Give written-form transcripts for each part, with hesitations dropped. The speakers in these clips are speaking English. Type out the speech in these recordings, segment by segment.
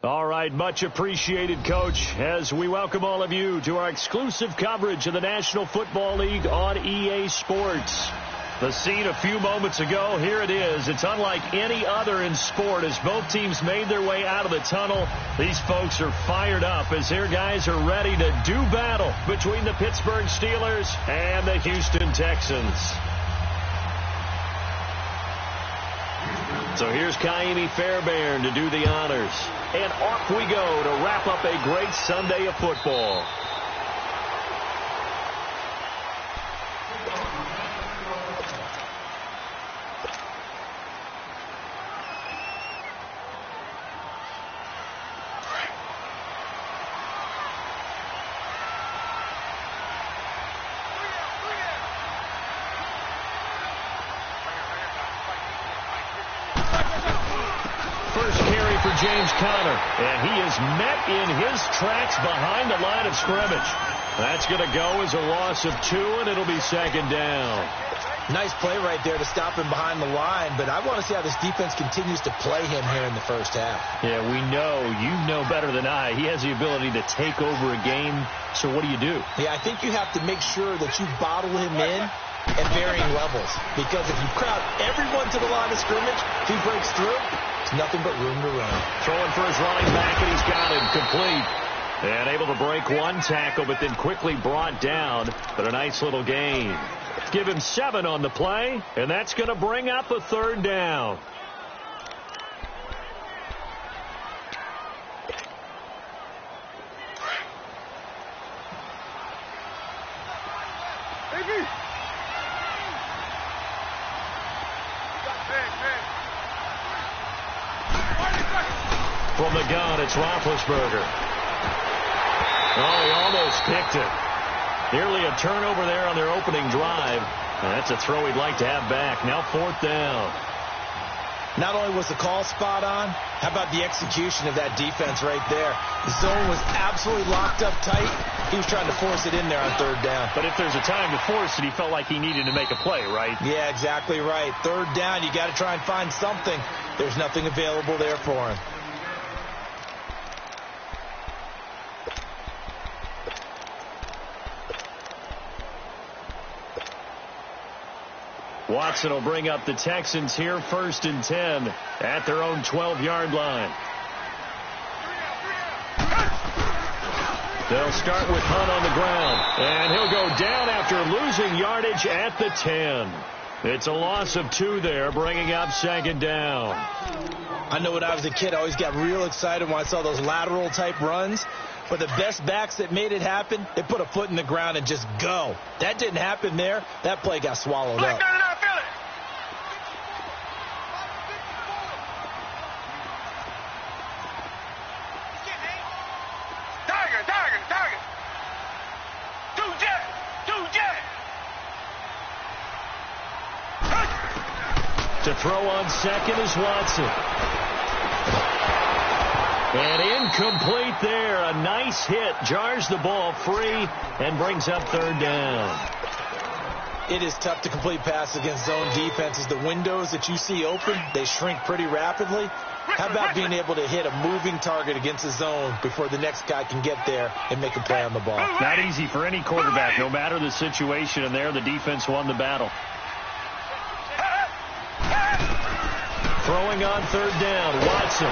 All right, much appreciated, Coach, as we welcome all of you to our exclusive coverage of the National Football League on EA Sports. The scene a few moments ago, here it is. It's unlike any other in sport as both teams made their way out of the tunnel. These folks are fired up as their guys are ready to do battle between the Pittsburgh Steelers and the Houston Texans. So here's Kaimi Fairbairn to do the honors. And off we go to wrap up a great Sunday of football. James Conner, and he is met in his tracks behind the line of scrimmage. That's going to go as a loss of 2, and it'll be second down. Nice play right there to stop him behind the line, but I want to see how this defense continues to play him here in the first half. Yeah, we know. You know better than I. He has the ability to take over a game, so what do you do? Yeah, I think you have to make sure that you bottle him in at varying levels, because if you crowd everyone to the line of scrimmage, if he breaks through, there's nothing but room to run. Throwing for his running back, and he's got him complete. And able to break one tackle, but then quickly brought down. But a nice little gain. Give him 7 on the play, and that's going to bring up a third down. From the gun, it's Roethlisberger. Oh, he almost picked it. Nearly a turnover there on their opening drive. And that's a throw he'd like to have back. Now 4th down. Not only was the call spot on, how about the execution of that defense right there? The zone was absolutely locked up tight. He was trying to force it in there on 3rd down. But if there's a time to force it, he felt like he needed to make a play, right? Yeah, exactly right. 3rd down, you got to try and find something. There's nothing available there for him. Watson will bring up the Texans here 1st and 10 at their own 12-yard line. They'll start with Hunt on the ground, and he'll go down after losing yardage at the 10. It's a loss of 2 there, bringing up 2nd down. I know when I was a kid, I always got real excited when I saw those lateral-type runs. But the best backs that made it happen, they put a foot in the ground and just go. That didn't happen there. That play got swallowed up. To throw on second is Watson. And incomplete there. A nice hit. Jars the ball free and brings up 3rd down. It is tough to complete passes against zone defenses. The windows that you see open, they shrink pretty rapidly. How about being able to hit a moving target against the zone before the next guy can get there and make a play on the ball? Not easy for any quarterback, no matter the situation. And there, the defense won the battle. Throwing on 3rd down, Watson.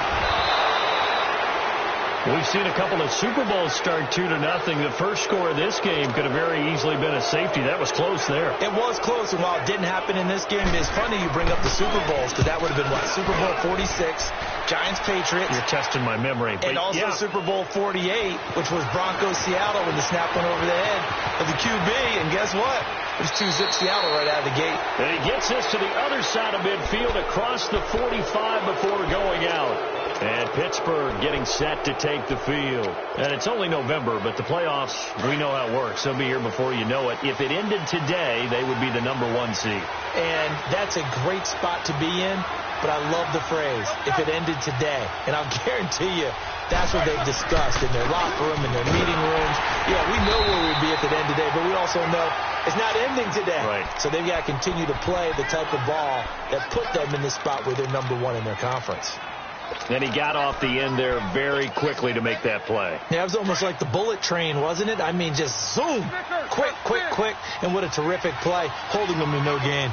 We've seen a couple of Super Bowls start 2-0. The first score of this game could have very easily been a safety. That was close there. It was close, and while it didn't happen in this game, it's funny you bring up the Super Bowls, because that would have been, what, Super Bowl 46, Giants-Patriots. You're testing my memory. And also Super Bowl 48, which was Broncos-Seattle when the snap went over the head of the QB, and guess what? It was 2-zip Seattle right out of the gate. And he gets us to the other side of midfield across the 45 before going out. And Pittsburgh getting set to take the field. And it's only November, but the playoffs, we know how it works. They'll be here before you know it. If it ended today, they would be the #1 seed. And that's a great spot to be in, but I love the phrase, if it ended today. And I'll guarantee you, that's what they've discussed in their locker room, in their meeting rooms. Yeah, we know where we'd be if it ended today, but we also know it's not ending today. Right. So they've got to continue to play the type of ball that put them in the spot where they're #1 in their conference. And he got off the end there very quickly to make that play. Yeah, it was almost like the bullet train, wasn't it? I mean, just zoom. Quick, quick, quick. And what a terrific play, holding him to no gain.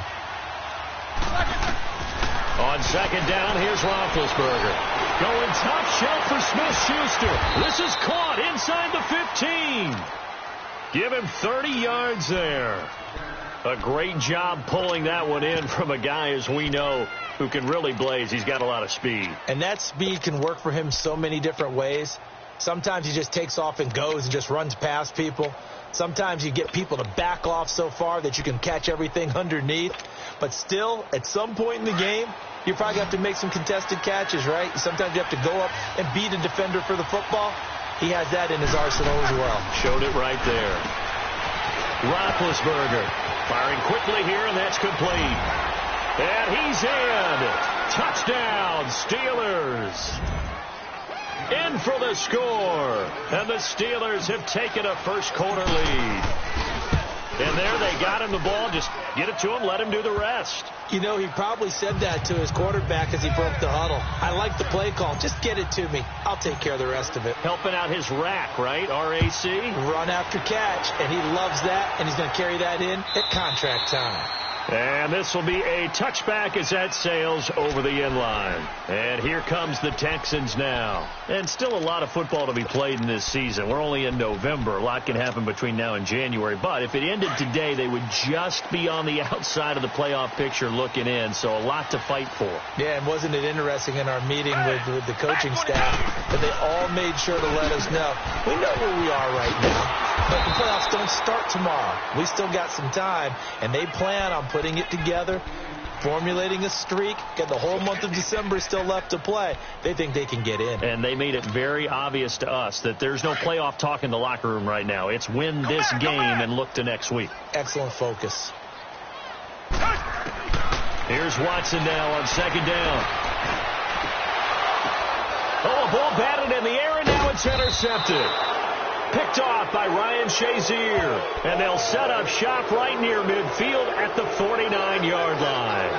On second down, here's Roethlisberger. Going top shelf for Smith-Schuster. This is caught inside the 15. Give him 30 yards there. A great job pulling that one in from a guy, as we know, who can really blaze. He's got a lot of speed. And that speed can work for him so many different ways. Sometimes he just takes off and goes and just runs past people. Sometimes you get people to back off so far that you can catch everything underneath. But still, at some point in the game, you probably have to make some contested catches, right? Sometimes you have to go up and beat a defender for the football. He has that in his arsenal as well. Showed it right there. Roethlisberger firing quickly here, and that's complete. And he's in. Touchdown, Steelers. In for the score. And the Steelers have taken a first quarter lead. And there they got him the ball. Just get it to him, let him do the rest. You know, he probably said that to his quarterback as he broke the huddle. I like the play call. Just get it to me. I'll take care of the rest of it. Helping out his rack, right? RAC? Run after catch. And he loves that. And he's going to carry that in at contract time. And this will be a touchback as that sails over the end line. And here comes the Texans now. And still a lot of football to be played in this season. We're only in November. A lot can happen between now and January. But if it ended today, they would just be on the outside of the playoff picture looking in. So a lot to fight for. Yeah, and wasn't it interesting in our meeting with the coaching staff that they all made sure to let us know. We know where we are right now. But the playoffs don't start tomorrow. We still got some time, and they plan on putting it together, formulating a streak, get the whole month of December still left to play. They think they can get in. And they made it very obvious to us that there's no playoff talk in the locker room right now. It's win this game and look to next week. Excellent focus. Here's Watson now on second down. Oh, a ball batted in the air, and now it's intercepted. Picked off by Ryan Shazier. And they'll set up shop right near midfield at the 49-yard line.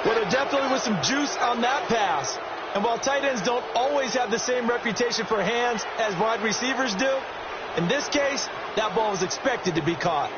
Well, there definitely was some juice on that pass. And while tight ends don't always have the same reputation for hands as wide receivers do, in this case, that ball was expected to be caught.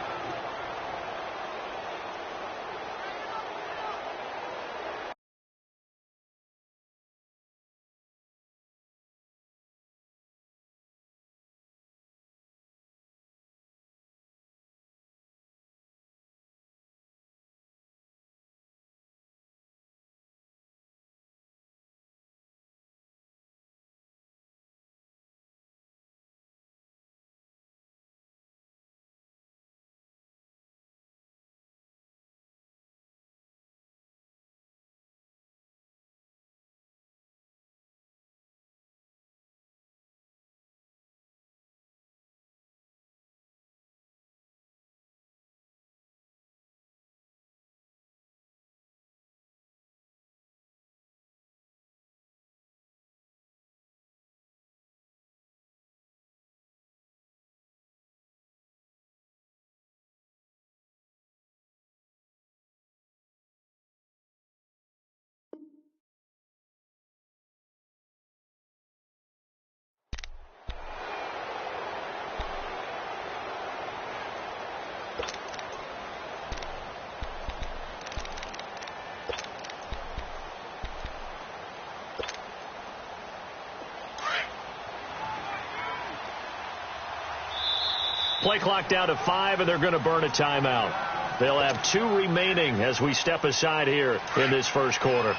Play clock down to 5, and they're going to burn a timeout. They'll have 2 remaining as we step aside here in this first quarter.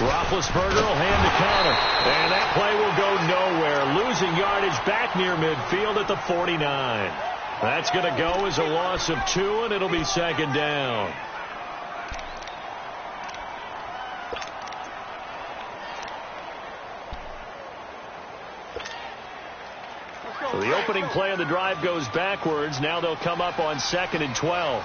Roethlisberger will hand the counter. And that play will go nowhere. Losing yardage back near midfield at the 49. That's going to go as a loss of 2, and it'll be second down. So the opening play of the drive goes backwards. Now they'll come up on 2nd and 12.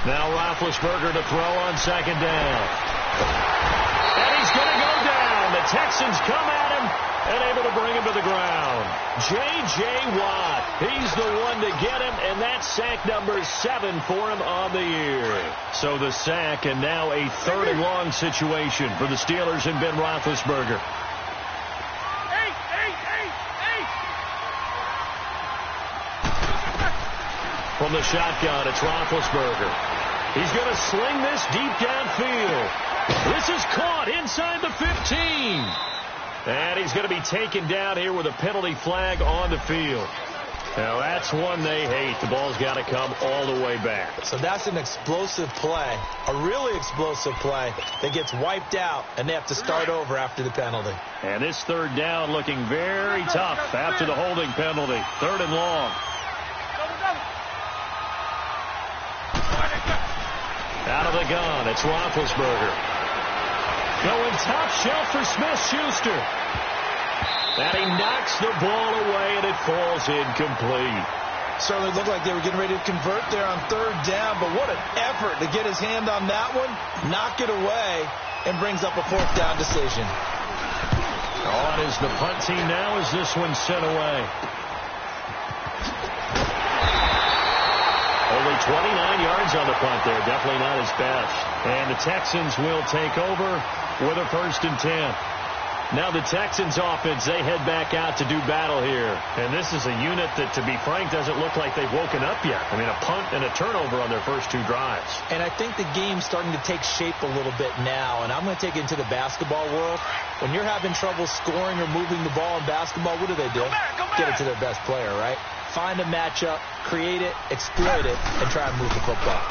Now Roethlisberger to throw on second down. And he's going to go down. The Texans come at him and able to bring him to the ground. J.J. Watt, he's the one to get him, and that's sack number 7 for him on the year. So the sack, and now a 3rd and long situation for the Steelers and Ben Roethlisberger. From the shotgun, it's Roethlisberger. He's going to sling this deep downfield. This is caught inside the 15. And he's going to be taken down here with a penalty flag on the field. Now, that's one they hate. The ball's got to come all the way back. So that's an explosive play, a really explosive play that gets wiped out, and they have to start over after the penalty. And this 3rd down looking very tough after the holding penalty. 3rd and long. Out of the gun, it's Roethlisberger. Going top shelf for Smith-Schuster. And he knocks the ball away, and it falls incomplete. Certainly looked like they were getting ready to convert there on 3rd down, but what an effort to get his hand on that one, knock it away, and brings up a 4th down decision. On is the punt team now as this one's sent away. Only 29 yards on the punt there. Definitely not his best. And the Texans will take over with a 1st and 10. Now the Texans offense, they head back out to do battle here. And this is a unit that, to be frank, doesn't look like they've woken up yet. I mean, a punt and a turnover on their first 2 drives. And I think the game's starting to take shape a little bit now. And I'm going to take it into the basketball world. When you're having trouble scoring or moving the ball in basketball, what do? Get it to their best player, right? Find a matchup, create it, exploit it, and try and move the football.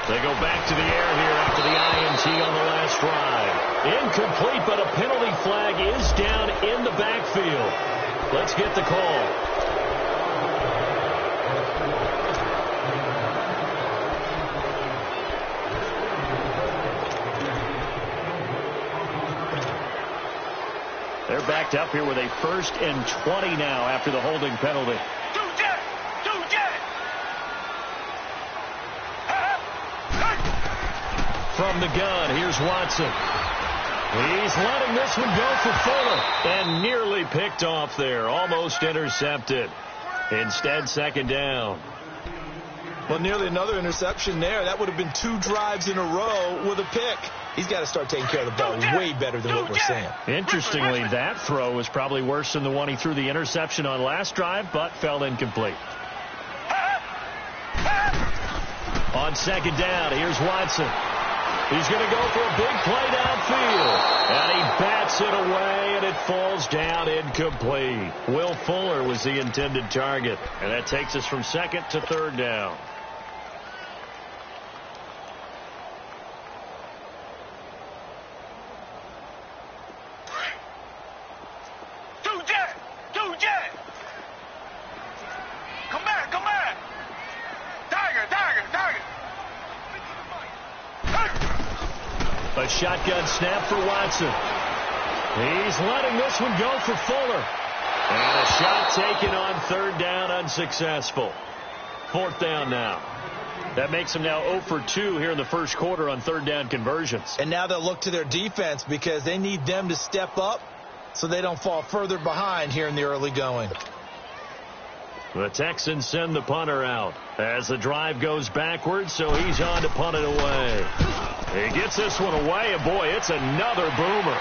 They go back to the air here after the INT on the last drive. Incomplete, but a penalty flag is down in the backfield. Let's get the call. They're backed up here with a 1st and 20 now after the holding penalty. From the gun, here's Watson. He's letting this one go for Fuller. And nearly picked off there. Almost intercepted. Instead, 2nd down. Well, nearly another interception there. That would have been 2 drives in a row with a pick. He's got to start taking care of the ball way better than what we're seeing. Interestingly, that throw was probably worse than the one he threw the interception on last drive, but fell incomplete. On 2nd down, here's Watson. He's going to go for a big play downfield. And he bats it away, and it falls down incomplete. Will Fuller was the intended target. And that takes us from 2nd to 3rd down. A shotgun snap for Watson. He's letting this one go for Fuller. And a shot taken on 3rd down, unsuccessful. 4th down now. That makes them now 0 for 2 here in the first quarter on 3rd down conversions. And now they'll look to their defense because they need them to step up so they don't fall further behind here in the early going. The Texans send the punter out as the drive goes backwards, so he's on to punt it away. He gets this one away, and boy, it's another boomer.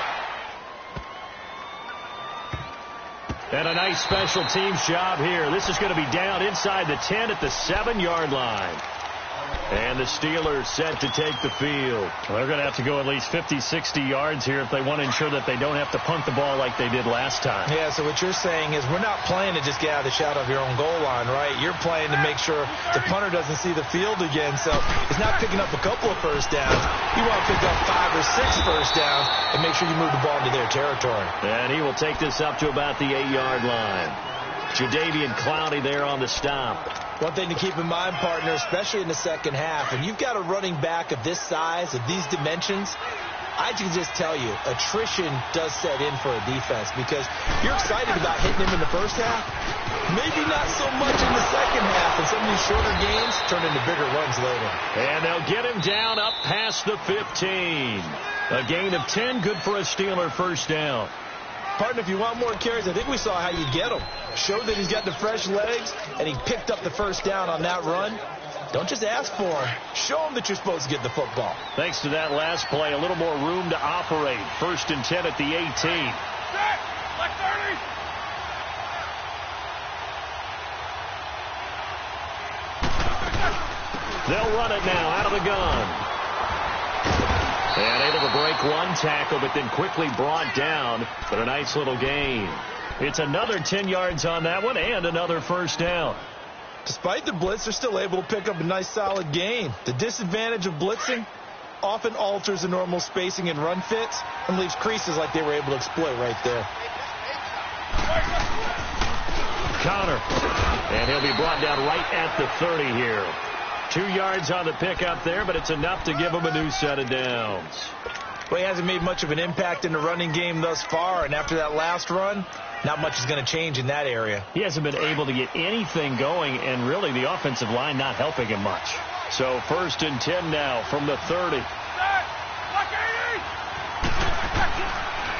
And a nice special teams job here. This is going to be down inside the 10 at the 7-yard line. And the Steelers set to take the field. Well, they're going to have to go at least 50, 60 yards here if they want to ensure that they don't have to punt the ball like they did last time. Yeah, so what you're saying is we're not playing to just get out of the shadow of your own goal line, right? You're playing to make sure the punter doesn't see the field again. So it's not picking up a couple of first downs. You want to pick up 5 or 6 first downs and make sure you move the ball into their territory. And he will take this up to about the 8-yard line. Jadeveon Clowney there on the stop. One thing to keep in mind, partner, especially in the second half, when you've got a running back of this size, of these dimensions, I can just tell you, attrition does set in for a defense because you're excited about hitting him in the first half. Maybe not so much in the second half, and some of these shorter gains turn into bigger runs later. And they'll get him down up past the 15. A gain of 10, good for a Steeler first down. Partner, if you want more carries, I think we saw how you get him. Showed that he's got the fresh legs, and he picked up the first down on that run. Don't just ask for him. Show him that you're supposed to get the football. Thanks to that last play, a little more room to operate. 1st and 10 at the 18. They'll run it now out of the gun. And able to break one tackle, but then quickly brought down. But a nice little gain. It's another 10 yards on that one and another first down. Despite the blitz, they're still able to pick up a nice solid gain. The disadvantage of blitzing often alters the normal spacing and run fits and leaves creases like they were able to exploit right there. Connor. And he'll be brought down right at the 30 here. 2 yards on the pickup there, but it's enough to give him a new set of downs. Well, he hasn't made much of an impact in the running game thus far, and after that last run, not much is going to change in that area. He hasn't been able to get anything going, and really the offensive line not helping him much. So 1st and 10 now from the 30.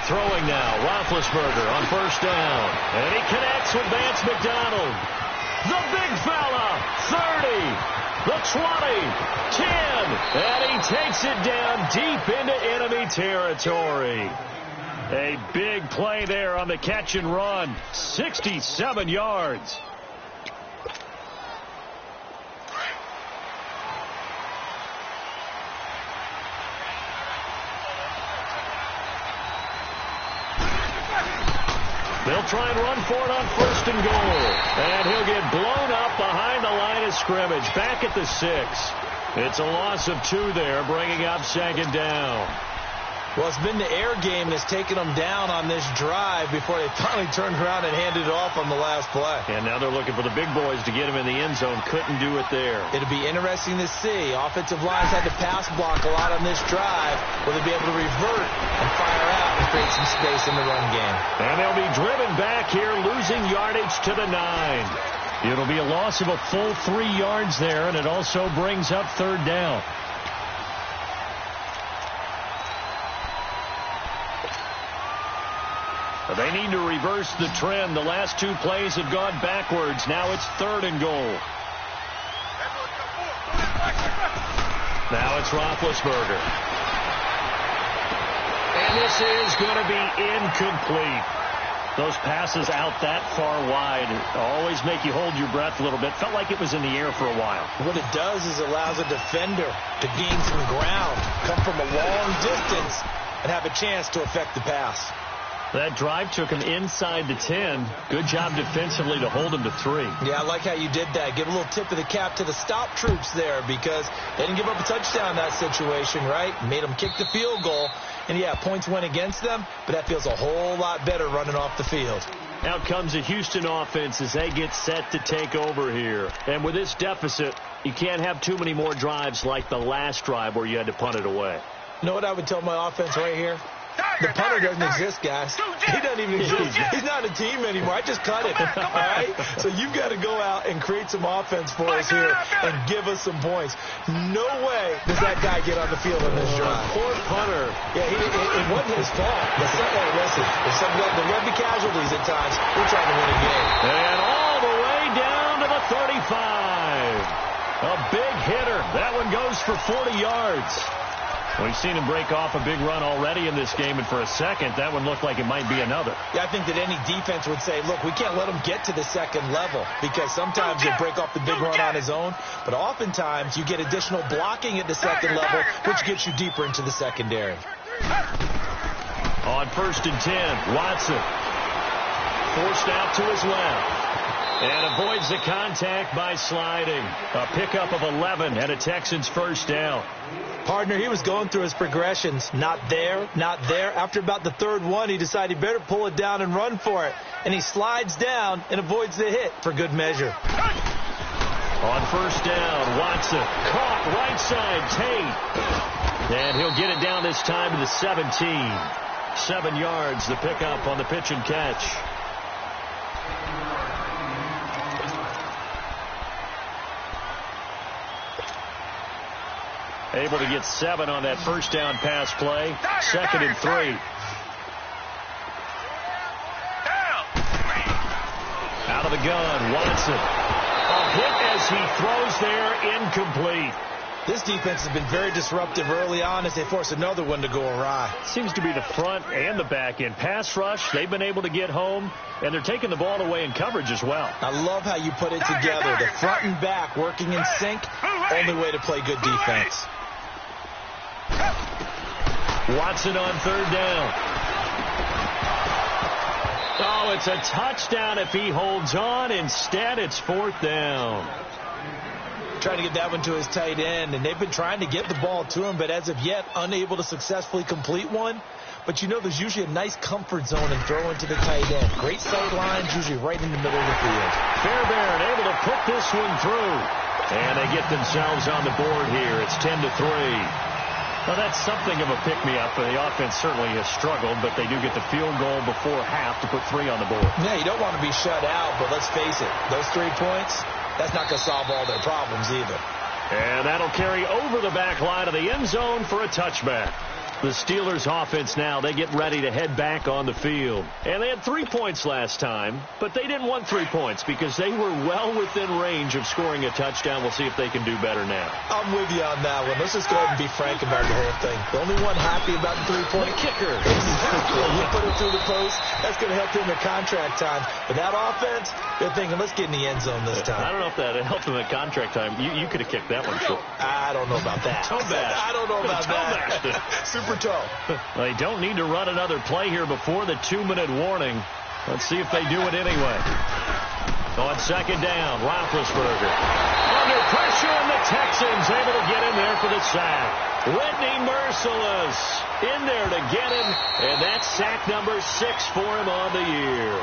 Throwing now, Roethlisberger on first down. And he connects with Vance McDonald. The big fella, 30. The 20, 10, and he takes it down deep into enemy territory. A big play there on the catch and run, 67 yards. They'll try and run for it on 1st and goal. And he'll get blown up behind the line of scrimmage. Back at the 6. It's a loss of 2 there, bringing up 2nd down. Well, it's been the air game that's taken them down on this drive before they finally turned around and handed it off on the last play. And now they're looking for the big boys to get him in the end zone. Couldn't do it there. It'll be interesting to see. Offensive lines had to pass block a lot on this drive. Will they be able to revert and fire out and create some space in the run game? And they'll be driven back here, losing yardage to the 9. It'll be a loss of a full 3 yards there, and it also brings up 3rd down. They need to reverse the trend. The last 2 plays have gone backwards. Now it's 3rd and goal. Now it's Roethlisberger. And this is going to be incomplete. Those passes out that far wide always make you hold your breath a little bit. Felt like it was in the air for a while. What it does is allows a defender to gain some ground, come from a long distance, and have a chance to affect the pass. That drive took him inside the 10. Good job defensively to hold him to 3. Yeah, I like how you did that. Give a little tip of the cap to the stop troops there because they didn't give up a touchdown in that situation, right? Made them kick the field goal. And, yeah, points went against them, but that feels a whole lot better running off the field. Out comes the Houston offense as they get set to take over here. And with this deficit, you can't have too many more drives like the last drive where you had to punt it away. You know what I would tell my offense right here? The punter doesn't exist, guys. He doesn't even exist. He's not a team anymore. I just cut it. All right? So you've got to go out and create some offense for us here and give us some points. No way does that guy get on the field on this drive. Poor punter. Yeah, it wasn't his fault. Listen, there will be casualties at times. We're trying to win a game. And all the way down to the 35. A big hitter. That one goes for 40 yards. We've seen him break off a big run already in this game, and for a second, that one looked like it might be another. Yeah, I think that any defense would say, look, we can't let him get to the second level because sometimes he'll break off the big run on his own, but oftentimes you get additional blocking at the second level, which gets you deeper into the secondary. On 1st and 10, Watson forced out to his left. And avoids the contact by sliding. A pickup of 11 and a Texans first down. Partner, he was going through his progressions. Not there, not there. After about the 3rd one, he decided he better pull it down and run for it. And he slides down and avoids the hit for good measure. On 1st down, Watson caught right side, Tate. And he'll get it down this time to the 17. 7 yards, the pickup on the pitch and catch. Able to get 7 on that first down pass play. 2nd and 3. Out of the gun, Watson. A hit as he throws there, incomplete. This defense has been very disruptive early on as they force another one to go awry. Seems to be the front and the back end. Pass rush, they've been able to get home, and they're taking the ball away in coverage as well. I love how you put it together. The front and back working in sync, only way to play good defense. Watson on 3rd down. Oh, it's a touchdown if he holds on. Instead, it's 4th down. Trying to get that one to his tight end, and they've been trying to get the ball to him, but as of yet, unable to successfully complete one. But you know there's usually a nice comfort zone in throwing to the tight end. Great sight lines, usually right in the middle of the field. Fairbairn able to put this one through. And they get themselves on the board here. It's 10-3. Well, that's something of a pick-me-up. The offense certainly has struggled, but they do get the field goal before half to put 3 on the board. Yeah, you don't want to be shut out, but let's face it, those 3 points, that's not going to solve all their problems either. And that'll carry over the back line of the end zone for a touchback. The Steelers offense now, they get ready to head back on the field. And they had 3 points last time, but they didn't want 3 points because they were well within range of scoring a touchdown. We'll see if they can do better now. I'm with you on that one. Let's just go ahead and be frank about the whole thing. The only one happy about the 3-point kicker. Exactly. You put it through the post, that's going to help him in contract time. But that offense, they're thinking, let's get in the end zone this time. I don't know if that helped him at contract time. You could have kicked that one short. I don't know about that. Toe bash. I don't know about that. Super toe. They don't need to run another play here before the 2-minute warning. Let's see if they do it anyway. On 2nd down, Roethlisberger. Under pressure, and the Texans able to get in there for the sack. Whitney Merciless in there to get him, and that's sack number 6 for him on the year.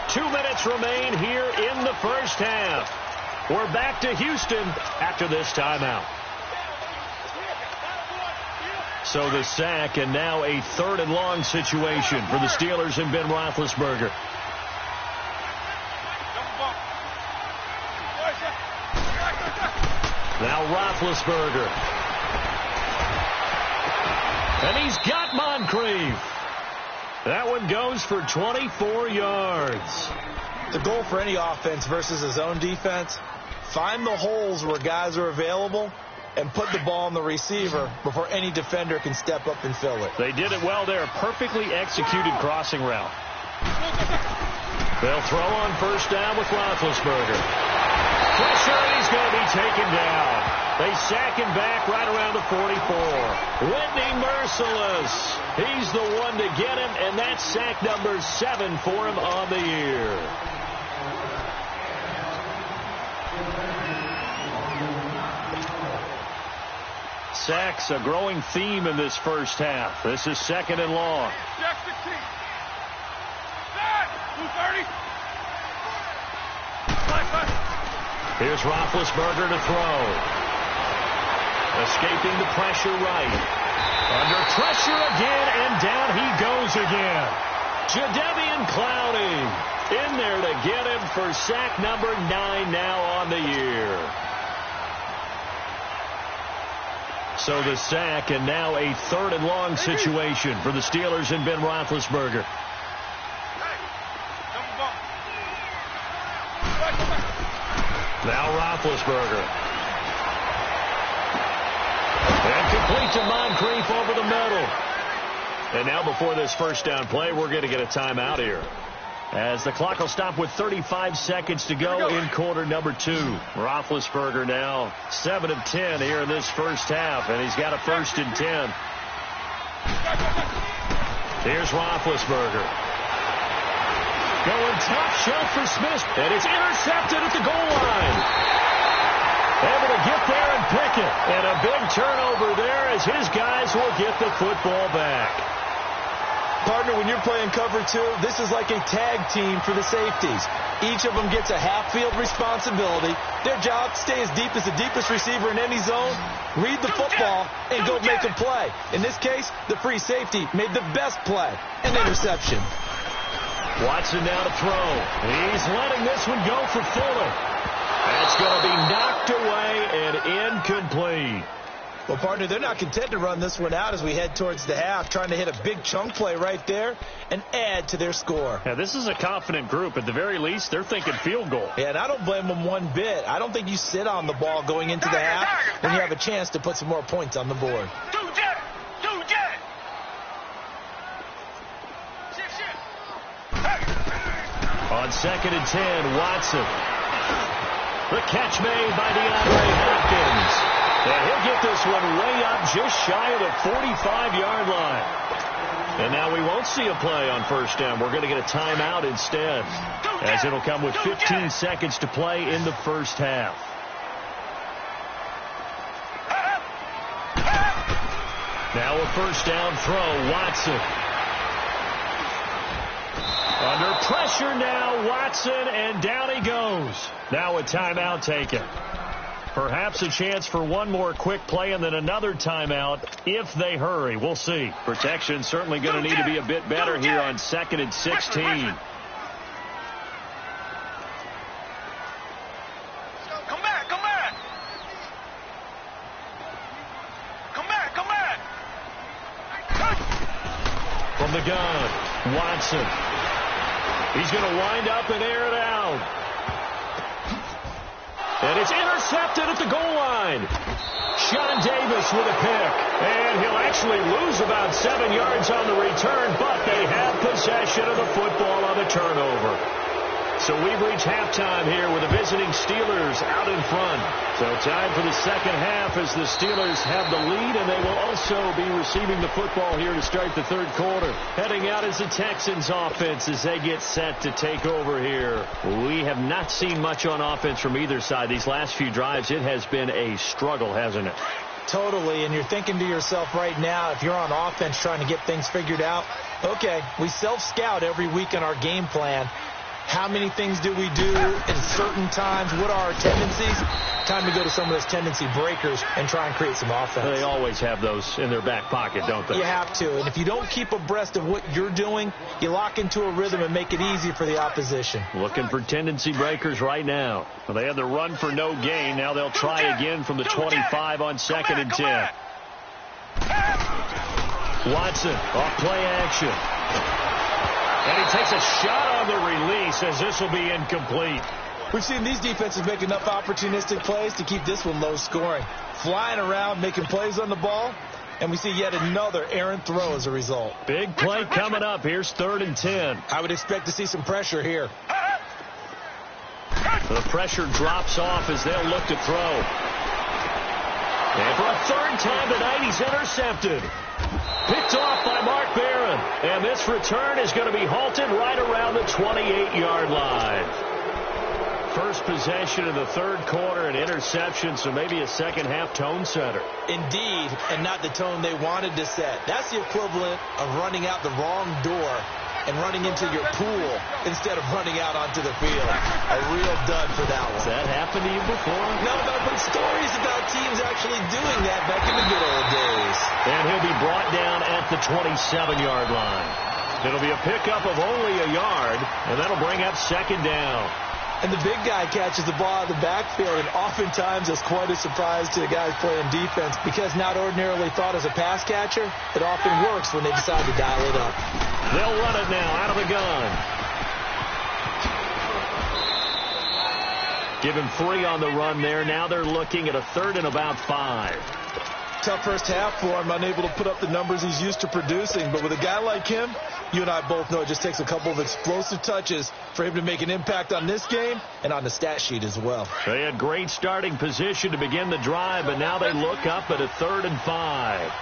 2 minutes remain here in the first half. We're back to Houston after this timeout. So the sack, and now a 3rd and long situation for the Steelers and Ben Roethlisberger. Now Roethlisberger. And he's got Moncrief. That one goes for 24 yards. The goal for any offense versus his own defense, find the holes where guys are available and put the ball on the receiver before any defender can step up and fill it. They did it well there. Perfectly executed crossing route. They'll throw on 1st down with Roethlisberger. Pressure, and he's going to be taken down. They sack him back right around the 44. Whitney Merciless. He's the one to get him, and that's sack number 7 for him on the year. Sacks, a growing theme in this first half. This is 2nd and long. Here's Roethlisberger to throw. Escaping the pressure right. Under pressure again, and down he goes again. Jadeveon Clowney in there to get him for sack number 9 now on the year. So the sack, and now a 3rd and long situation for the Steelers and Ben Roethlisberger. Now Roethlisberger. And complete to Moncrief over the middle. And now before this first down play, we're going to get a timeout here, as the clock will stop with 35 seconds to go in quarter number 2. Roethlisberger now 7 of 10 here in this first half, and he's got a 1st and 10. Here's Roethlisberger. Going top shelf for Smith, and it's intercepted at the goal line. Able to get there and pick it, and a big turnover there as his guys will get the football back. Partner, when you're playing cover 2, this is like a tag team for the safeties. Each of them gets a half-field responsibility. Their job, stay as deep as the deepest receiver in any zone, read the football, and go make a play. In this case, the free safety made the best play, an interception. Watson now to throw. He's letting this one go for Fuller. That's going to be knocked away and incomplete. Well, partner, they're not content to run this one out as we head towards the half, trying to hit a big chunk play right there and add to their score. Yeah, this is a confident group. At the very least, they're thinking field goal. Yeah, and I don't blame them one bit. I don't think you sit on the ball going into the half when you have a chance to put some more points on the board. On 2nd and 10, Watson. The catch made by DeAndre Hopkins. And he'll get this one way up just shy of the 45-yard line. And now we won't see a play on first down. We're going to get a timeout instead, as it'll come with 15 seconds to play in the first half. Now a first down throw, Watson. Under pressure now, Watson, and down he goes. Now a timeout taken. Perhaps a chance for one more quick play and then another timeout if they hurry. We'll see. Protection certainly going to need to be a bit better here on 2nd and 16. Come back. From the gun, Watson. He's going to wind up and air it out. And it's intercepted at the goal line. Sean Davis with a pick. And he'll actually lose about 7 yards on the return, but they have possession of the football on the turnover. So we've reached halftime here with the visiting Steelers out in front. So time for the second half as the Steelers have the lead, and they will also be receiving the football here to start the third quarter. Heading out is the Texans offense as they get set to take over here. We have not seen much on offense from either side. These last few drives, it has been a struggle, hasn't it? Totally, and you're thinking to yourself right now, if you're on offense trying to get things figured out, okay, we self-scout every week in our game plan. How many things do we do in certain times? What are our tendencies? Time to go to some of those tendency breakers and try and create some offense. They always have those in their back pocket, don't they? You have to. And if you don't keep abreast of what you're doing, you lock into a rhythm and make it easy for the opposition. Looking for tendency breakers right now. Well, they had the run for no gain. Now they'll try again from the 25 on 2nd and 10. Watson off play action. And he takes a shot on the release as this will be incomplete. We've seen these defenses make enough opportunistic plays to keep this one low scoring. Flying around, making plays on the ball, and we see yet another errant throw as a result. Big play coming up. Here's 3rd and 10. I would expect to see some pressure here. The pressure drops off as they'll look to throw. And for a 3rd time tonight, he's intercepted. Picked off by Mark Barron. And this return is going to be halted right around the 28-yard line. First possession of the third quarter, an interception, so maybe a second-half tone setter. Indeed, and not the tone they wanted to set. That's the equivalent of running out the wrong door and running into your pool instead of running out onto the field. A real dud for that one. Has that happened to you before? No, but I've heard stories about teams actually doing that back in the good old days. And he'll be brought down at the 27-yard line. It'll be a pickup of only a yard, and that'll bring up 2nd down. And the big guy catches the ball out of the backfield, and oftentimes it's quite a surprise to the guys playing defense because not ordinarily thought as a pass catcher, it often works when they decide to dial it up. They'll run it now out of the gun. Give him 3 on the run there. Now they're looking at a 3rd and about 5. Tough first half for him, unable to put up the numbers he's used to producing. But with a guy like him, you and I both know it just takes a couple of explosive touches for him to make an impact on this game and on the stat sheet as well. They had great starting position to begin the drive, but now they look up at a 3rd and 5.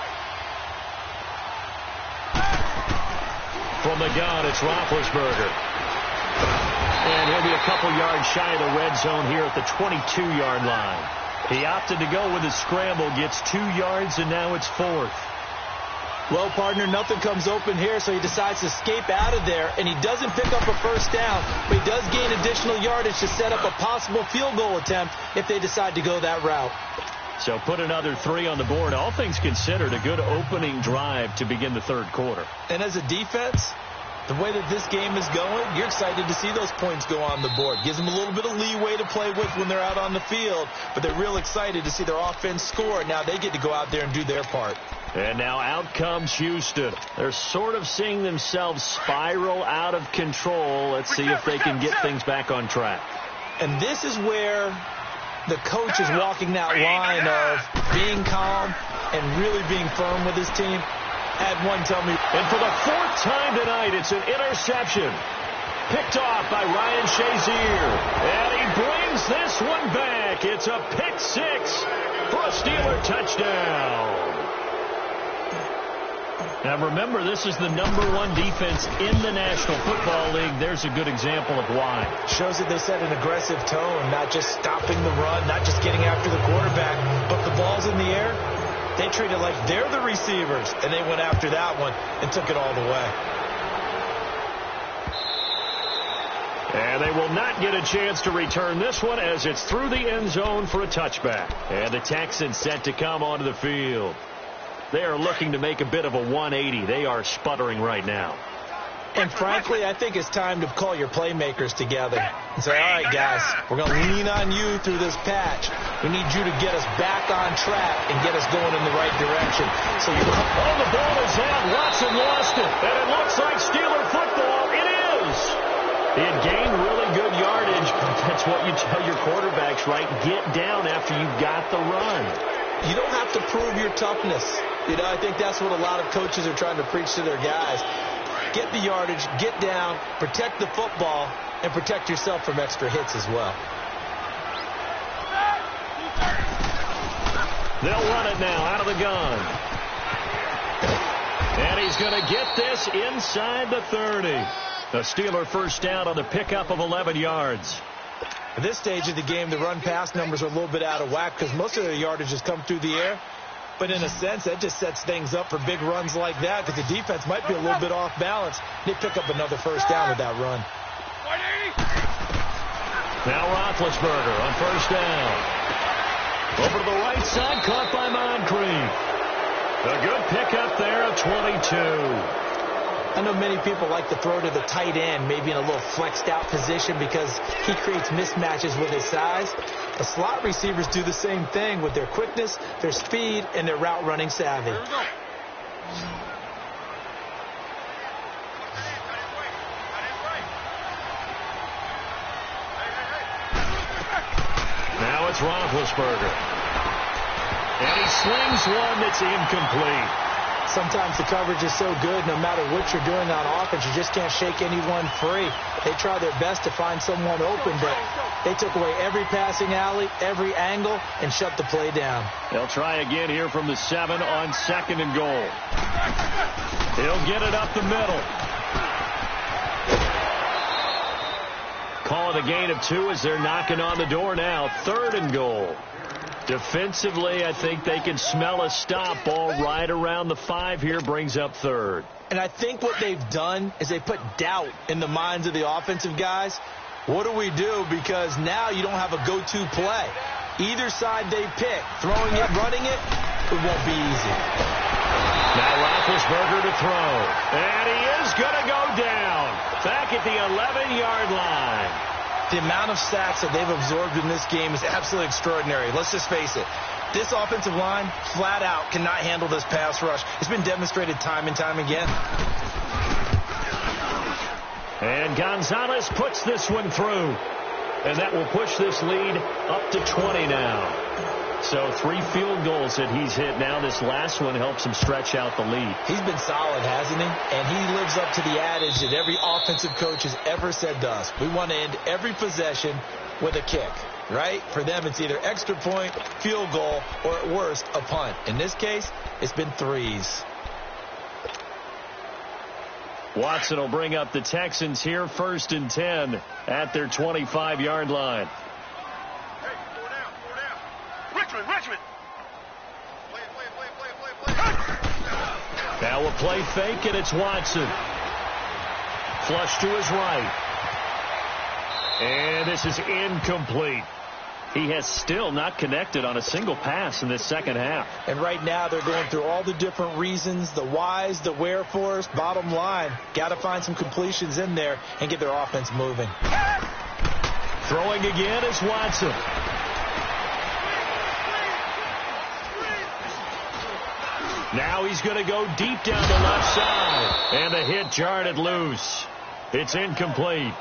From the gun, it's Roethlisberger. And he'll be a couple yards shy of the red zone here at the 22-yard line. He opted to go with a scramble, gets 2 yards, and now it's 4th. Well, partner, nothing comes open here, so he decides to escape out of there, and he doesn't pick up a first down, but he does gain additional yardage to set up a possible field goal attempt if they decide to go that route. So put another 3 on the board. All things considered, a good opening drive to begin the third quarter. And as a defense, The way that this game is going, you're excited to see those points go on the board. Gives them a little bit of leeway to play with when they're out on the field, but they're real excited to see their offense score. Now they get to go out there and do their part. And now out comes Houston. They're sort of seeing themselves spiral out of control. Let's see if they can get things back on track. And this is where the coach is walking that line of being calm and really being firm with his team. Had one tell me. And for the fourth time tonight, it's an interception. Picked off by Ryan Shazier. And he brings this one back. It's a pick six for a Steeler touchdown. Now remember, this is the #1 defense in the National Football League. There's a good example of why. Shows that they set an aggressive tone, not just stopping the run, not just getting after the quarterback, but the ball's in the air. They treat it like they're the receivers, and they went after that one and took it all the way. And they will not get a chance to return this one as it's through the end zone for a touchback. And the Texans set to come onto the field. They are looking to make a bit of a 180. They are sputtering right now. And frankly, I think it's time to call your playmakers together and say, all right, guys, we're going to lean on you through this patch. We need you to get us back on track and get us going in the right direction. So you the ball is out. Watson lost it. And it looks like Steeler football. It is. He had gained really good yardage. That's what you tell your quarterbacks, right? Get down after you've got the run. You don't have to prove your toughness. You know, I think that's what a lot of coaches are trying to preach to their guys. Get the yardage, get down, protect the football, and protect yourself from extra hits as well. They'll run it now out of the gun. And he's going to get this inside the 30. The Steeler first down on the pickup of 11 yards. At this stage of the game, the run-pass numbers are a little bit out of whack because most of their yardage has come through the air. But in a sense, that just sets things up for big runs like that because the defense might be a little bit off balance. They pick up another first down with that run. Now Roethlisberger on first down. Over to the right side, caught by Moncrief. A good pickup there of 22. I know many people like to throw to the tight end, maybe in a little flexed out position because he creates mismatches with his size. The slot receivers do the same thing with their quickness, their speed, and their route running savvy. Now it's Roethlisberger. And he slings one that's incomplete. Sometimes the coverage is so good, no matter what you're doing on offense, you just can't shake anyone free. They try their best to find someone open, but they took away every passing alley, every angle, and shut the play down. They'll try again here from the 7 on second and goal. He'll get it up the middle. Call it a gain of 2 as they're knocking on the door now. 3rd and goal. Defensively, I think they can smell a stop. Ball right around the 5 here, brings up 3rd. And I think what they've done is they put doubt in the minds of the offensive guys. What do we do? Because now you don't have a go-to play. Either side they pick, throwing it, running it, it won't be easy. Now Roethlisberger to throw. And he is going to go down. Back at the 11-yard line. The amount of sacks that they've absorbed in this game is absolutely extraordinary. Let's just face it. This offensive line, flat out, cannot handle this pass rush. It's been demonstrated time and time again. And Gonzalez puts this one through. And that will push this lead up to 20 now. So 3 field goals that he's hit now. This last one helps him stretch out the lead. He's been solid, hasn't he? And he lives up to the adage that every offensive coach has ever said to us. We want to end every possession with a kick, right? For them, it's either extra point, field goal, or at worst, a punt. In this case, it's been 3s. Watson will bring up the Texans here, 1st and 10 at their 25-yard line. Richmond. Now a play fake, and it's Watson. Flush to his right. And this is incomplete. He has still not connected on a single pass in this second half. And right now they're going through all the different reasons, the whys, the wherefores. Bottom line, got to find some completions in there and get their offense moving. Throwing again is Watson. Now he's going to go deep down the left side. And the hit jarred it loose. It's incomplete.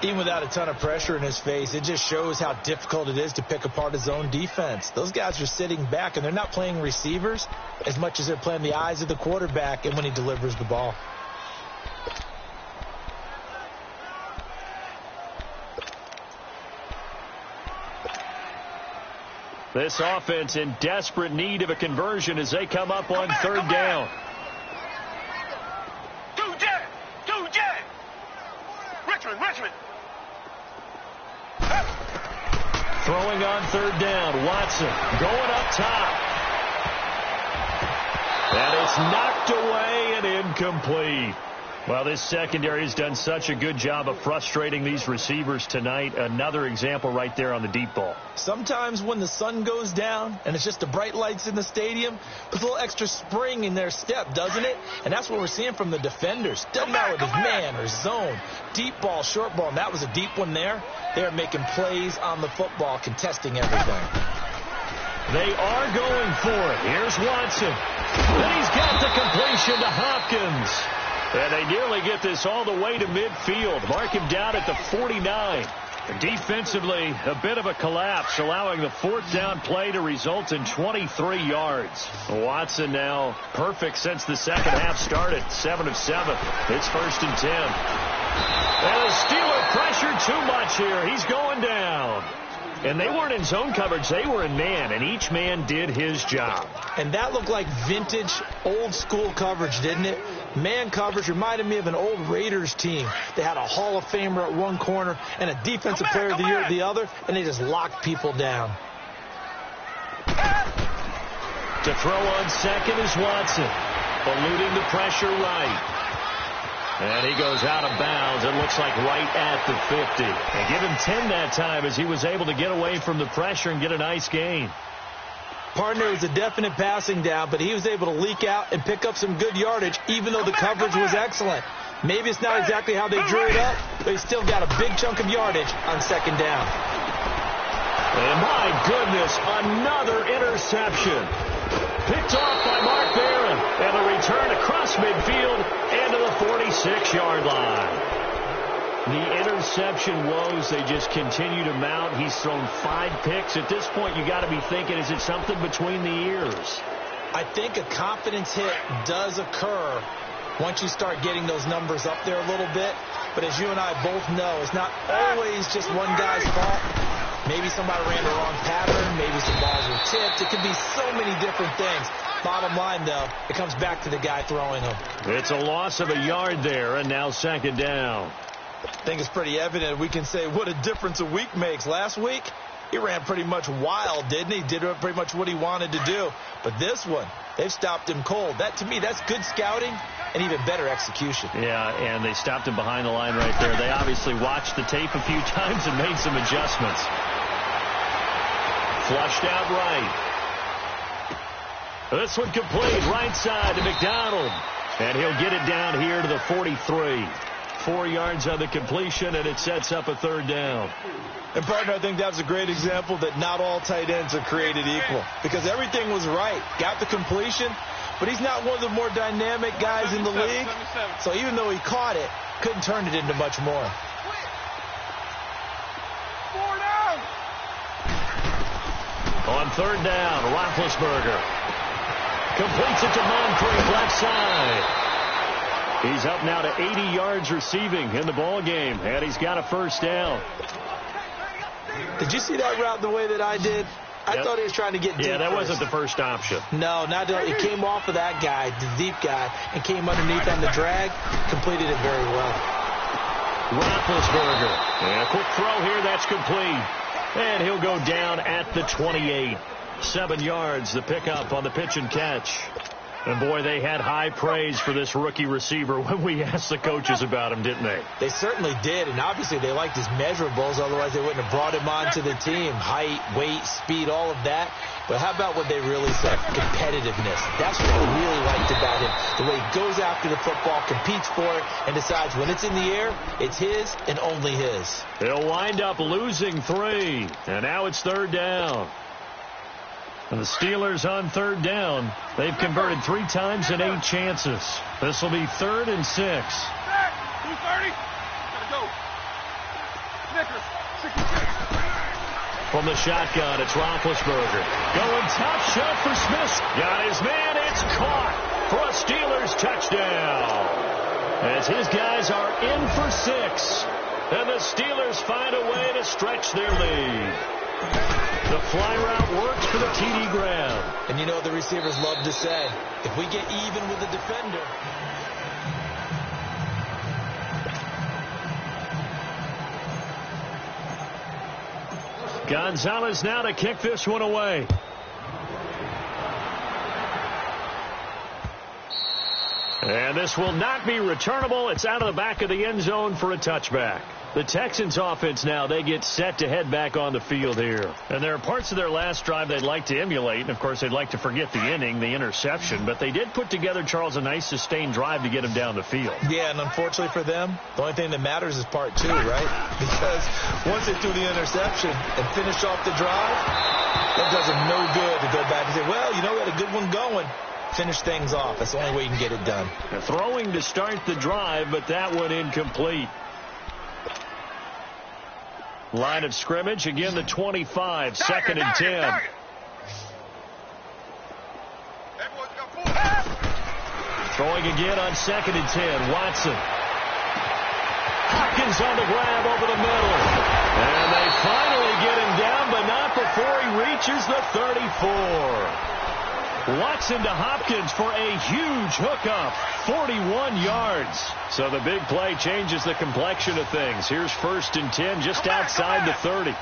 Even without a ton of pressure in his face, it just shows how difficult it is to pick apart his own defense. Those guys are sitting back, and they're not playing receivers as much as they're playing the eyes of the quarterback and when he delivers the ball. This offense in desperate need of a conversion as they come up on third down. Richmond. Throwing on third down. Watson going up top. And it's knocked away and incomplete. Well, this secondary has done such a good job of frustrating these receivers tonight. Another example right there on the deep ball. Sometimes when the sun goes down and it's just the bright lights in the stadium, puts a little extra spring in their step, doesn't it? And that's what we're seeing from the defenders. Doesn't matter if it's man or zone, deep ball, short ball, and that was a deep one there. They're making plays on the football, contesting everything. They are going for it. Here's Watson. And he's got the completion to Hopkins. And they nearly get this all the way to midfield. Mark him down at the 49. Defensively, a bit of a collapse, allowing the fourth down play to result in 23 yards. Watson now perfect since the second half started. 7 of 7. It's 1st and 10. And the Steeler pressure too much here. He's going down. And they weren't in zone coverage. They were in man, and each man did his job. And that looked like vintage, old-school coverage, didn't it? Man coverage reminded me of an old Raiders team. They had a Hall of Famer at one corner and a Defensive Player of the Year at the other, and they just locked people down. To throw on second is Watson, eluding the pressure right. And he goes out of bounds. It looks like right at the 50. And give him 10 that time as he was able to get away from the pressure and get a nice gain. Partner, it was a definite passing down, but he was able to leak out and pick up some good yardage, even though the coverage was excellent. Maybe it's not exactly how they drew it up, but he still got a big chunk of yardage on second down. And my goodness, another interception. Picked off by Mark Barron. And the return across midfield and to the 46-yard line. The interception woes, they just continue to mount. He's thrown 5 picks. At this point, you got to be thinking, is it something between the ears? I think a confidence hit does occur once you start getting those numbers up there a little bit. But as you and I both know, it's not always just one guy's fault. Maybe somebody ran the wrong pattern. Maybe some balls were tipped. It could be so many different things. Bottom line, though, it comes back to the guy throwing them. It's a loss of a yard there, and now second down. I think it's pretty evident. We can say what a difference a week makes. Last week, he ran pretty much wild, didn't he? Did pretty much what he wanted to do. But this one, they've stopped him cold. That, to me, that's good scouting and even better execution. Yeah, and they stopped him behind the line right there. They obviously watched the tape a few times and made some adjustments. Flushed out right. This one complete, right side to McDonald. And he'll get it down here to the 43. 4 yards on the completion, and it sets up a third down. And, partner, I think that's a great example that not all tight ends are created equal. Because everything was right. Got the completion, but he's not one of the more dynamic guys in the league. So even though he caught it, couldn't turn it into much more. On third down, Roethlisberger completes it to Moncrief left side. He's up now to 80 yards receiving in the ball game, and he's got a first down. Did you see that route the way that I did? I thought he was trying to get deep. Yeah, that wasn't the first option. No, not at all. It came off of that guy, the deep guy, and came underneath on the drag. Completed it very well. Roethlisberger. And a quick throw here. That's complete. And he'll go down at the 28. 7 yards, the pickup on the pitch and catch. And, boy, they had high praise for this rookie receiver when we asked the coaches about him, didn't they? They certainly did, and obviously they liked his measurables. Otherwise, they wouldn't have brought him onto the team. Height, weight, speed, all of that. But how about what they really said? Competitiveness. That's what they really liked about him. The way he goes after the football, competes for it, and decides when it's in the air, it's his and only his. They'll wind up losing 3, and now it's 3rd down. And the Steelers on 3rd down, they've converted 3 times in 8 chances. This will be 3rd and 6. 230. Gotta go. Snickers. 66. From the shotgun, it's Roethlisberger. Going top shot for Smith. Got his man. It's caught for a Steelers touchdown. As his guys are in for 6. And the Steelers find a way to stretch their lead. The fly route works for the TD grab. And you know what the receivers love to say? If we get even with the defender. Gonzalez now to kick this one away. And this will not be returnable. It's out of the back of the end zone for a touchback. The Texans offense now, they get set to head back on the field here. And there are parts of their last drive they'd like to emulate. And, of course, they'd like to forget the inning, the interception. But they did put together, Charles, a nice sustained drive to get him down the field. Yeah, and unfortunately for them, the only thing that matters is part 2, right? Because once they threw the interception and finished off the drive, that does them no good to go back and say, well, you know, we had a good one going. Finish things off. That's the only way you can get it done. Throwing to start the drive, but that one incomplete. Line of scrimmage, again the 25, 2nd and 10. Throwing again on 2nd and 10, Watson. Hopkins on the grab over the middle. And they finally get him down, but not before he reaches the 34. Watson to Hopkins for a huge hookup, 41 yards. So the big play changes the complexion of things. Here's 1st and 10 just outside the 30.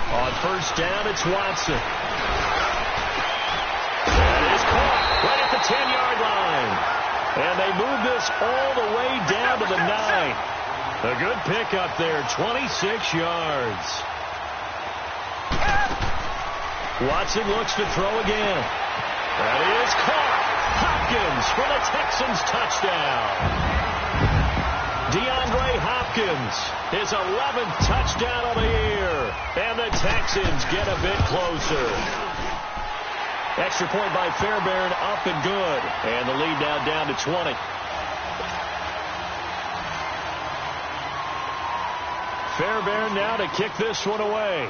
On 1st down, it's Watson. That is caught right at the 10-yard line. And they move this all the way down to the 9. A good pickup there, 26 yards. Watson looks to throw again. That is caught. Hopkins for the Texans touchdown. DeAndre Hopkins, his 11th touchdown of the year. And the Texans get a bit closer. Extra point by Fairbairn, up and good. And the lead now down to 20. Fairbairn now to kick this one away.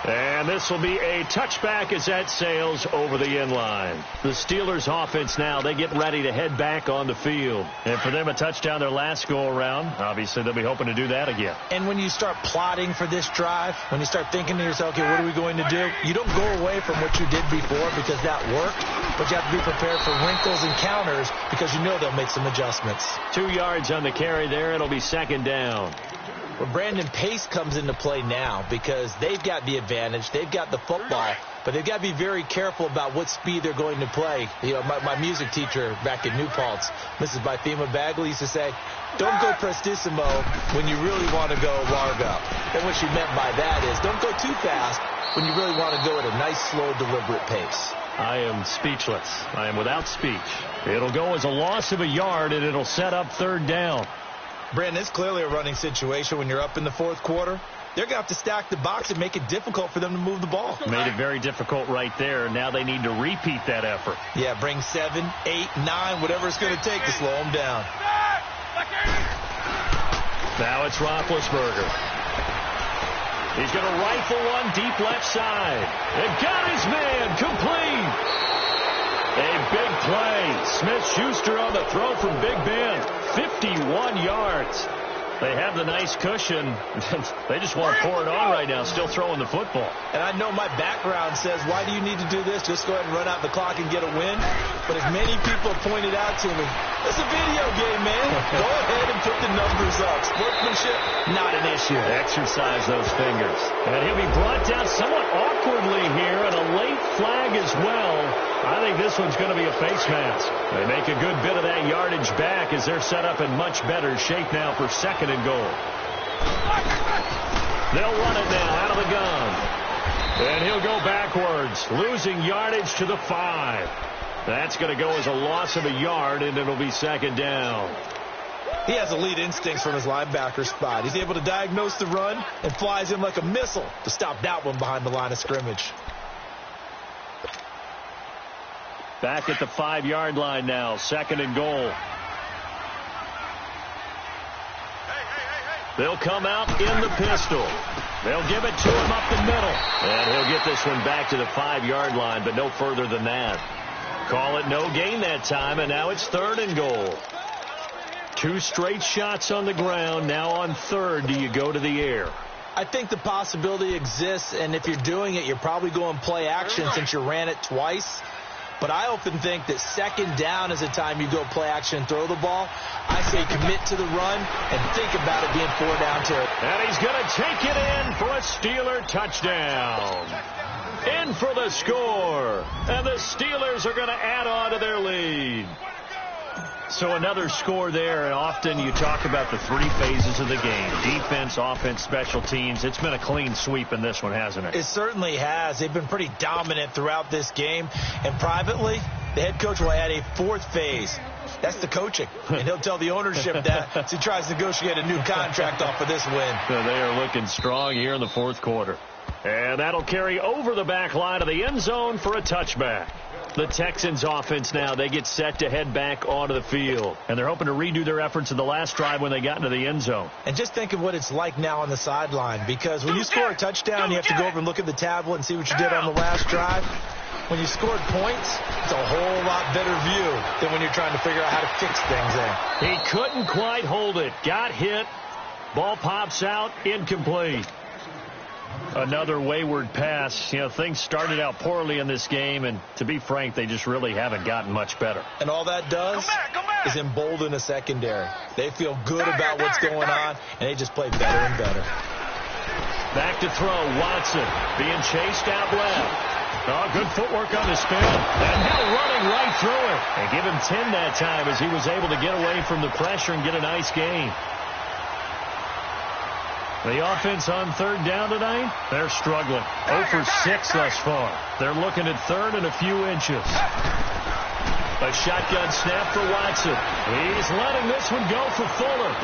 And this will be a touchback as that sails over the end line. The Steelers offense now, they get ready to head back on the field. And for them, a touchdown their last go-around. Obviously, they'll be hoping to do that again. And when you start plotting for this drive, when you start thinking to yourself, okay, what are we going to do? You don't go away from what you did before because that worked, but you have to be prepared for wrinkles and counters because you know they'll make some adjustments. 2 yards on the carry there. It'll be 2nd down. Well, Brandon, pace comes into play now because they've got the advantage. They've got the football, but they've got to be very careful about what speed they're going to play. You know, my music teacher back in New Paltz, Mrs. Bythema Bagley, used to say, don't go prestissimo when you really want to go largo. And what she meant by that is don't go too fast when you really want to go at a nice, slow, deliberate pace. I am speechless. I am without speech. It'll go as a loss of a yard, and it'll set up 3rd down. Brandon, it's clearly a running situation when you're up in the 4th quarter. They're going to have to stack the box and make it difficult for them to move the ball. Made it very difficult right there. Now they need to repeat that effort. Yeah, bring 7, 8, 9, whatever it's going to take to slow them down. Now it's Roethlisberger. He's going to rifle one deep left side. And got his man complete. A big play. Smith-Schuster on the throw from Big Ben. 51 yards. They have the nice cushion. They just want to pour it on right now, still throwing the football. And I know my background says, why do you need to do this? Just go ahead and run out the clock and get a win. But as many people pointed out to me, it's a video game, man. Go ahead and can put the numbers up. Sportsmanship, not an issue. Exercise those fingers. And he'll be brought down somewhat awkwardly here, and a late flag as well. I think this one's going to be a face mask. They make a good bit of that yardage back as they're set up in much better shape now for 2nd and goal. They'll run it now out of the gun. And he'll go backwards, losing yardage to the 5. That's going to go as a loss of a yard, and it'll be 2nd down. He has elite instincts from his linebacker spot. He's able to diagnose the run and flies in like a missile to stop that one behind the line of scrimmage. Back at the 5-yard line now, 2nd and goal. They'll come out in the pistol. They'll give it to him up the middle. And he'll get this one back to the 5-yard line, but no further than that. Call it no gain that time, and now it's 3rd and goal. 2 straight shots on the ground. Now on 3rd, do you go to the air? I think the possibility exists, and if you're doing it, you're probably going play action since you ran it twice. But I often think that 2nd down is the time you go play action and throw the ball. I say commit to the run and think about it being 4 down territory. And he's going to take it in for a Steeler touchdown. In for the score. And the Steelers are going to add on to their lead. So another score there, and often you talk about the 3 phases of the game. Defense, offense, special teams. It's been a clean sweep in this one, hasn't it? It certainly has. They've been pretty dominant throughout this game. And privately, the head coach will add a 4th phase. That's the coaching. And he'll tell the ownership that as he tries to negotiate a new contract off of this win. So they are looking strong here in the 4th quarter. And that'll carry over the back line of the end zone for a touchback. The Texans offense now, they get set to head back onto the field. And they're hoping to redo their efforts in the last drive when they got into the end zone. And just think of what it's like now on the sideline. Because when you score a touchdown, you have to go over and look at the tablet and see what you did on the last drive. When you scored points, it's a whole lot better view than when you're trying to figure out how to fix things in. He couldn't quite hold it. Got hit. Ball pops out. Incomplete. Another wayward pass. You know, things started out poorly in this game, and to be frank, they just really haven't gotten much better. And all that does is embolden a secondary. They feel good about what's going on, and they just play better and better. Back to throw. Watson being chased out left. Oh, good footwork on the spin. And now running right through it. And give him 10 that time as he was able to get away from the pressure and get a nice gain. The offense on 3rd down tonight, they're struggling. 0 for 6 thus far. They're looking at 3rd and a few inches. A shotgun snap for Watson. He's letting this one go for Fuller.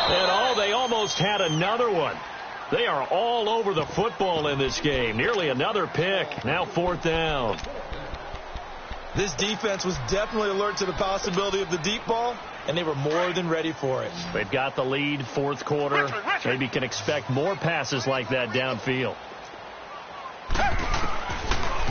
And they almost had another one. They are all over the football in this game. Nearly another pick. Now 4th down. This defense was definitely alert to the possibility of the deep ball, and they were more than ready for it. They've got the lead, 4th quarter. Maybe can expect more passes like that downfield.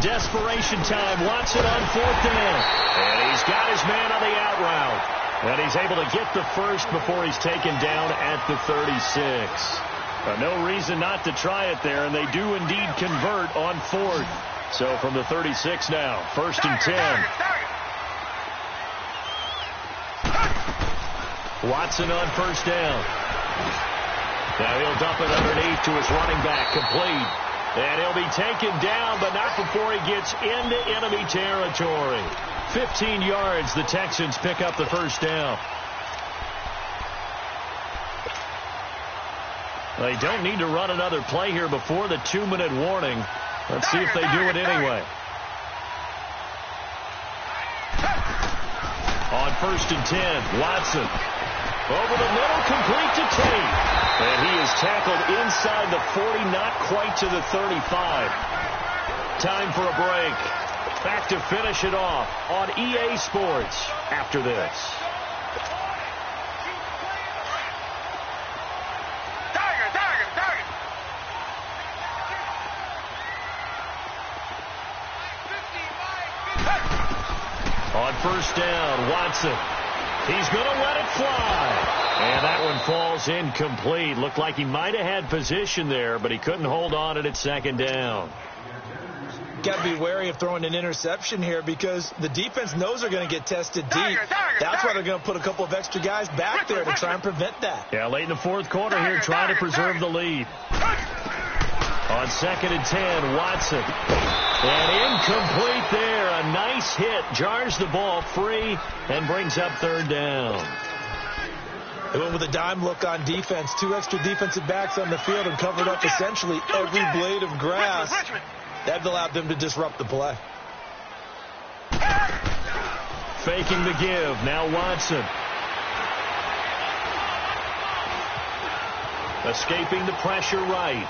Desperation time. Watson on 4th down. And he's got his man on the out route. And he's able to get the first before he's taken down at the 36. No reason not to try it there, and they do indeed convert on 4th. So from the 36 now, 1st and 10. Watson on 1st down. Now he'll dump it underneath to his running back, complete. And he'll be taken down, but not before he gets into enemy territory. 15 yards, the Texans pick up the 1st down. They don't need to run another play here before the 2-minute warning. Let's see if they do it anyway. On 1st and 10, Watson. Over the middle, complete to Tate. And he is tackled inside the 40, not quite to the 35. Time for a break. Back to finish it off on EA Sports after this. On 1st down, Watson. He's going to let it fly. And that one falls incomplete. Looked like he might have had position there, but he couldn't hold on it at 2nd down. Got to be wary of throwing an interception here because the defense knows they're going to get tested deep. That's why they're going to put a couple of extra guys back there to try and prevent that. Yeah, late in the fourth quarter here, trying to preserve the lead. On 2nd and 10, Watson. And incomplete there. A nice hit. Jars the ball free and brings up 3rd down. They went with a dime look on defense. 2 extra defensive backs on the field and covered up essentially every blade of grass. That allowed them to disrupt the play. Faking the give. Now Watson. Escaping the pressure right.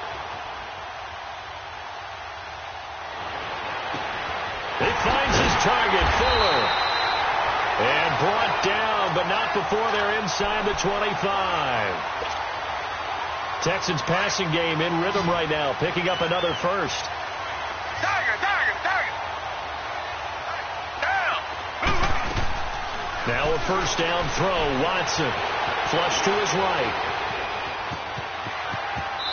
He finds his target, Fuller. And brought down, but not before they're inside the 25. Texans passing game in rhythm right now, picking up another first. Now a first down throw. Watson. Flush to his right.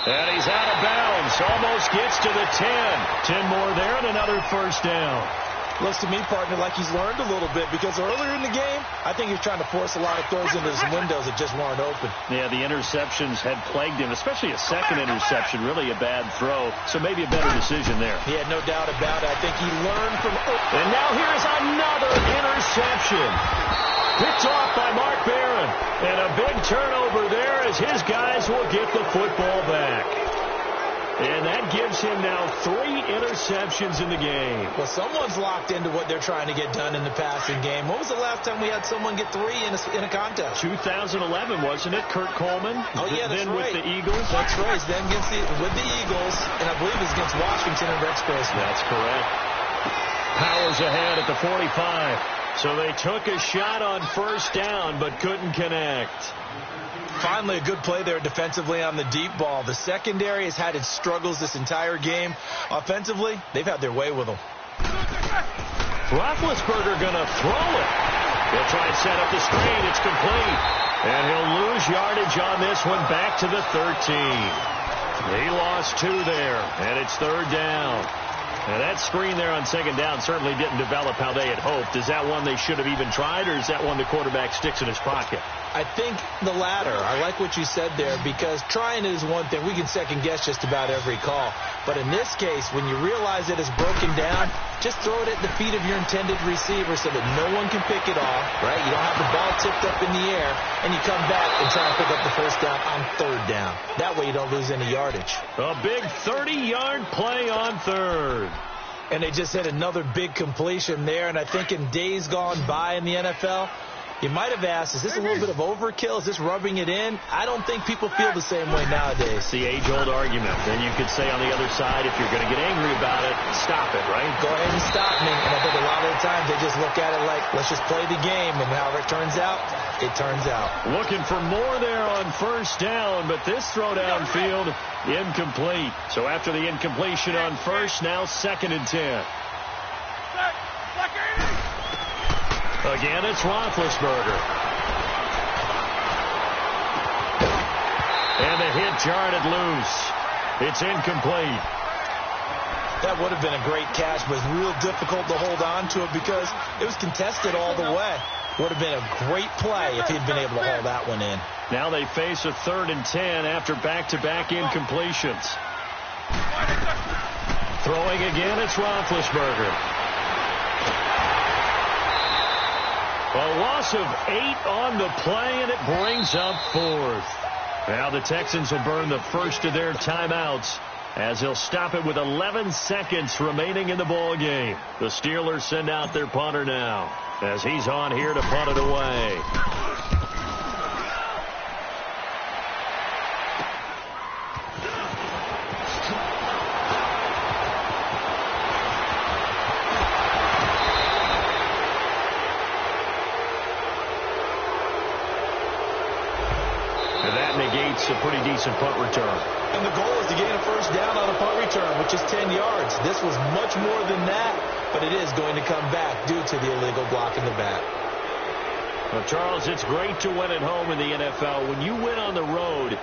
And he's out of bounds. Almost gets to the 10. 10 more there and another first down. Looks to me, partner, like he's learned a little bit because earlier in the game, I think he was trying to force a lot of throws into some windows that just weren't open. Yeah, the interceptions had plagued him, especially a second interception, really a bad throw. So maybe a better decision there. Yeah, no doubt about it. I think he learned from... And now here's another interception. Picked off by Mark Barron. And a big turnover there as his guys will get the football back. And that gives him now 3 interceptions in the game. Well, someone's locked into what they're trying to get done in the passing game. When was the last time we had someone get 3 in a contest? 2011, wasn't it? Kurt Coleman. Oh, yeah, that's then right. With the Eagles. That's right. Then with the Eagles, and I believe it's against Washington and Rex Grossman. That's correct. Powers ahead at the 45. So they took a shot on first down, but couldn't connect. Finally, a good play there defensively on the deep ball. The secondary has had its struggles this entire game. Offensively, they've had their way with them. Roethlisberger going to throw it. He'll try and set up the screen. It's complete. And he'll lose yardage on this one back to the 13. He lost 2 there, and it's 3rd down. Now, that screen there on 2nd down certainly didn't develop how they had hoped. Is that one they should have even tried, or is that one the quarterback sticks in his pocket? I think the latter. I like what you said there because trying is one thing. We can second-guess just about every call. But in this case, when you realize it is broken down, just throw it at the feet of your intended receiver so that no one can pick it off, right? You don't have the ball tipped up in the air, and you come back and try and pick up the first down on 3rd down. That way you don't lose any yardage. A big 30-yard play on 3rd. And they just hit another big completion there. And I think in days gone by in the NFL, you might have asked, is this a little bit of overkill? Is this rubbing it in? I don't think people feel the same way nowadays. It's the age-old argument. Then you could say on the other side, if you're going to get angry about it, stop it, right? Go ahead and stop me. And I think a lot of the times they just look at it like, let's just play the game. And however it turns out, it turns out. Looking for more there on first down, but this throw downfield, incomplete. So after the incompletion on first, now 2nd and 10. Again, it's Roethlisberger. And the hit jarred it loose. It's incomplete. That would have been a great catch, but it's real difficult to hold on to it because it was contested all the way. Would have been a great play if he'd been able to hold that one in. Now they face a 3rd and 10 after back-to-back incompletions. Throwing again, it's Roethlisberger. A loss of 8 on the play, and it brings up 4th. Now the Texans will burn the first of their timeouts as they'll stop it with 11 seconds remaining in the ball game. The Steelers send out their punter now as he's on here to punt it away. Negates a pretty decent punt return. And the goal is to gain a first down on a punt return, which is 10 yards. This was much more than that, but it is going to come back due to the illegal block in the back. Well, Charles, it's great to win at home in the NFL. When you win on the road,